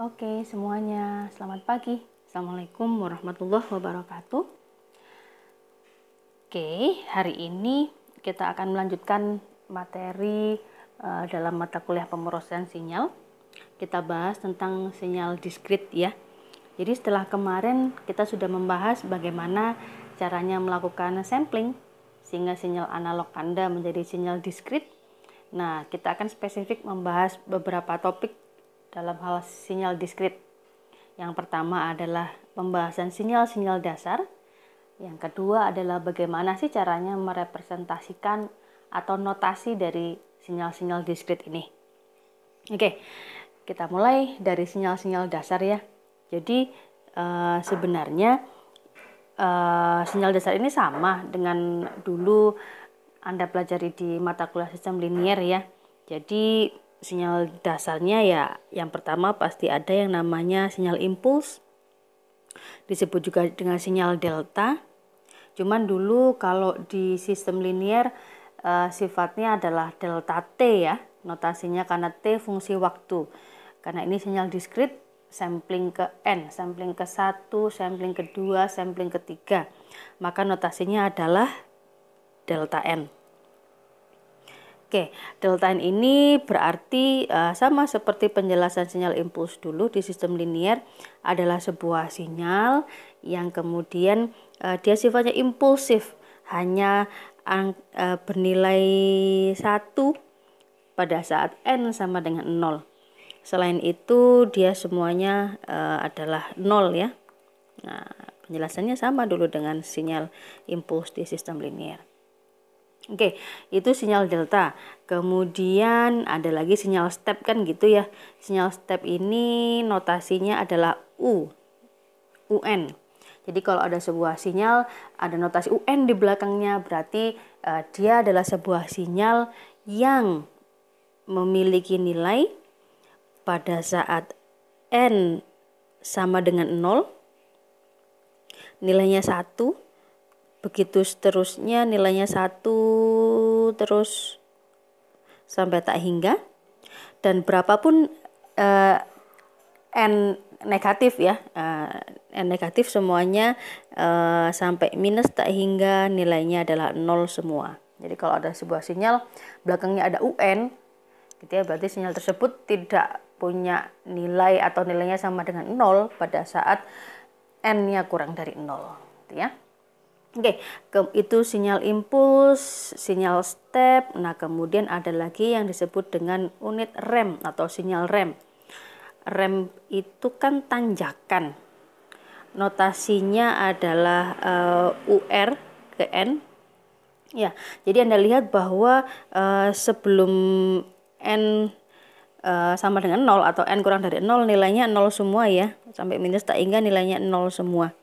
Oke semuanya, selamat pagi. Assalamualaikum warahmatullahi wabarakatuh. Oke, hari ini kita akan melanjutkan materi dalam mata kuliah pemrosesan sinyal. Kita bahas tentang sinyal diskrit ya. Jadi setelah kemarin kita sudah membahas bagaimana caranya melakukan sampling sehingga sinyal analog Anda menjadi sinyal diskrit. Nah, kita akan spesifik membahas beberapa topik dalam hal sinyal diskrit. Yang pertama adalah pembahasan sinyal-sinyal dasar. Yang kedua adalah bagaimana sih caranya merepresentasikan atau notasi dari sinyal-sinyal diskrit ini. Oke, kita mulai dari sinyal-sinyal dasar ya. Jadi sebenarnya sinyal dasar ini sama dengan dulu Anda pelajari di mata kuliah sistem linier ya. Jadi sinyal dasarnya ya yang pertama pasti ada yang namanya sinyal impuls, disebut juga dengan sinyal delta. Cuman dulu kalau di sistem linier sifatnya adalah delta T ya, notasinya karena T fungsi waktu. Karena ini sinyal diskrit, sampling ke N, sampling ke 1, sampling ke 2, sampling ke 3. Maka notasinya adalah delta N. Oke, delta N ini berarti sama seperti penjelasan sinyal impuls dulu di sistem linier, adalah sebuah sinyal yang kemudian dia sifatnya impulsif, hanya bernilai 1 pada saat N sama dengan 0. Selain itu dia semuanya adalah 0 ya. Nah, penjelasannya sama dulu dengan sinyal impuls di sistem linier. Oke, itu sinyal delta. Kemudian ada lagi sinyal step kan gitu ya. Sinyal step ini notasinya adalah UN. Jadi kalau ada sebuah sinyal ada notasi UN di belakangnya, berarti dia adalah sebuah sinyal yang memiliki nilai pada saat N sama dengan 0, nilainya 1. Begitu seterusnya nilainya 1 terus sampai tak hingga, dan berapapun N negatif ya, N negatif semuanya sampai minus tak hingga nilainya adalah 0 semua. Jadi kalau ada sebuah sinyal belakangnya ada UN gitu ya, berarti sinyal tersebut tidak punya nilai atau nilainya sama dengan 0 pada saat N-nya kurang dari 0 gitu ya. Oke, itu sinyal impuls, sinyal step. Nah, kemudian ada lagi yang disebut dengan unit rem atau sinyal rem. Rem itu kan tanjakan. Notasinya adalah UR ke N. Ya, jadi Anda lihat bahwa sebelum N sama dengan 0 atau N kurang dari 0 nilainya 0 semua ya. Sampai minus tak hingga nilainya 0 semua.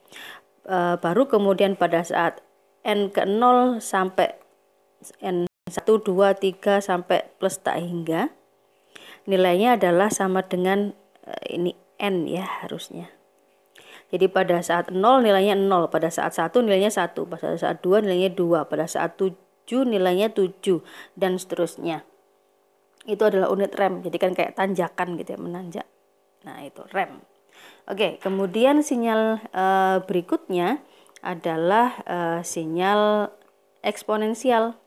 Baru kemudian pada saat N ke 0 sampai N 1, 2, 3 sampai plus tak hingga nilainya adalah sama dengan ini N ya harusnya. Jadi pada saat 0 nilainya 0, pada saat 1 nilainya 1, pada saat 2 nilainya 2, pada saat 7 nilainya 7 dan seterusnya. Itu adalah unit rem, jadi kan kayak tanjakan gitu ya, menanjak. Nah itu rem. Oke, kemudian sinyal berikutnya adalah sinyal eksponensial.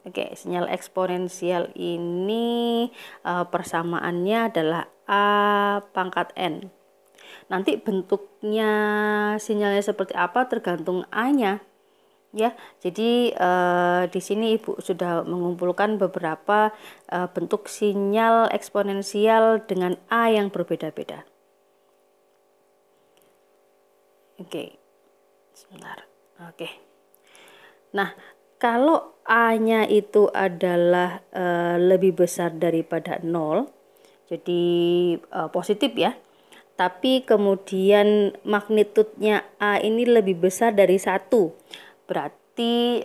Oke, sinyal eksponensial ini persamaannya adalah A pangkat N. Nanti bentuknya sinyalnya seperti apa tergantung A-nya. Ya, jadi di sini Ibu sudah mengumpulkan beberapa bentuk sinyal eksponensial dengan A yang berbeda-beda. Oke, sebentar. Oke. Nah, kalau A-nya itu adalah lebih besar daripada 0, jadi positif ya. Tapi kemudian magnitudenya A ini lebih besar dari 1. Berarti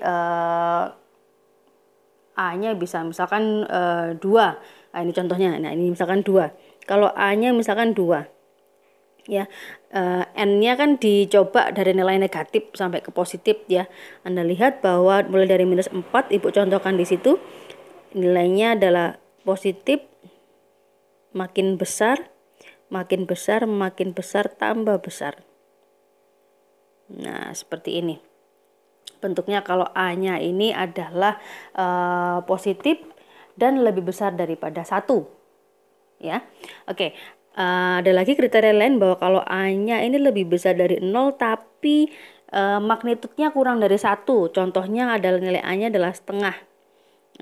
A-nya bisa misalkan 2. Nah, ini contohnya. Nah, ini misalkan 2. Kalau A-nya misalkan 2. Ya, N-nya kan dicoba dari nilai negatif sampai ke positif ya. Anda lihat bahwa mulai dari minus 4, Ibu contohkan di situ. Nilainya adalah positif makin besar, makin besar, makin besar, tambah besar. Nah, seperti ini. Bentuknya kalau A-nya ini adalah positif dan lebih besar daripada 1. Ya. Oke. Ada lagi kriteria lain bahwa kalau A-nya ini lebih besar dari 0 tapi magnitudnya kurang dari 1. Contohnya adalah nilai A-nya adalah setengah.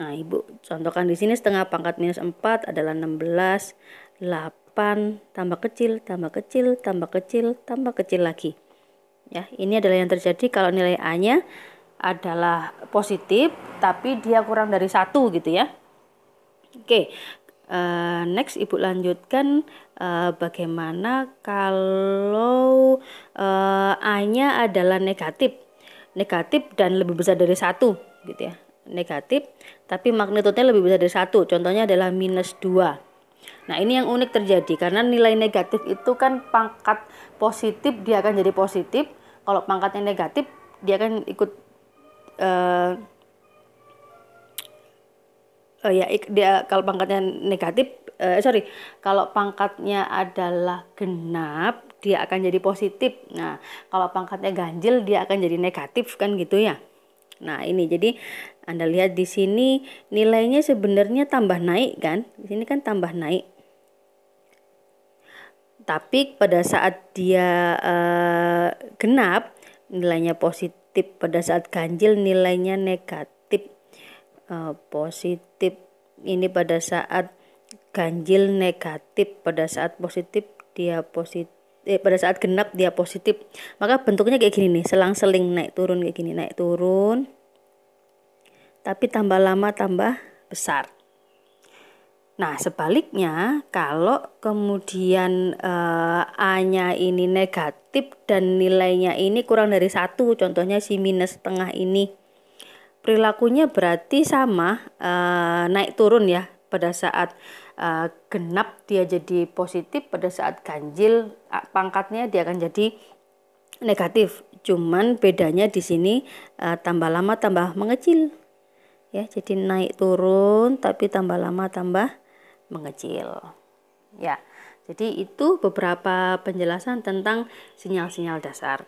Nah, Ibu contohkan di sini setengah pangkat minus 4 adalah 16, 8, tambah kecil, tambah kecil, tambah kecil, tambah kecil lagi. Ya, ini adalah yang terjadi kalau nilai A-nya adalah positif tapi dia kurang dari 1 gitu ya. Oke, next Ibu lanjutkan bagaimana kalau A-nya adalah negatif dan lebih besar dari 1 gitu ya. Negatif tapi magnitudenya lebih besar dari 1. Contohnya adalah minus 2. Nah, ini yang unik terjadi karena nilai negatif itu kan pangkat positif dia akan jadi positif. Kalau pangkatnya negatif dia akan ikut dia kalau pangkatnya negatif kalau pangkatnya adalah genap dia akan jadi positif. Nah, kalau pangkatnya ganjil dia akan jadi negatif kan gitu ya. Nah, ini jadi Anda lihat di sini nilainya sebenarnya tambah naik kan? Di sini kan tambah naik. Tapi pada saat dia genap nilainya positif, pada saat ganjil nilainya negatif. Positif ini pada saat ganjil negatif, pada saat positif dia positif, pada saat genap dia positif. Maka bentuknya kayak gini nih, selang-seling naik turun kayak gini, naik turun. Tapi tambah lama tambah besar. Nah, sebaliknya kalau kemudian A-nya ini negatif dan nilainya ini kurang dari 1, contohnya si minus setengah ini, perilakunya berarti sama, naik turun ya. Pada saat genap dia jadi positif, pada saat ganjil pangkatnya dia akan jadi negatif. Cuman bedanya di sini tambah lama tambah mengecil. Ya, jadi naik turun tapi tambah lama tambah mengecil. Ya, jadi itu beberapa penjelasan tentang sinyal-sinyal dasar.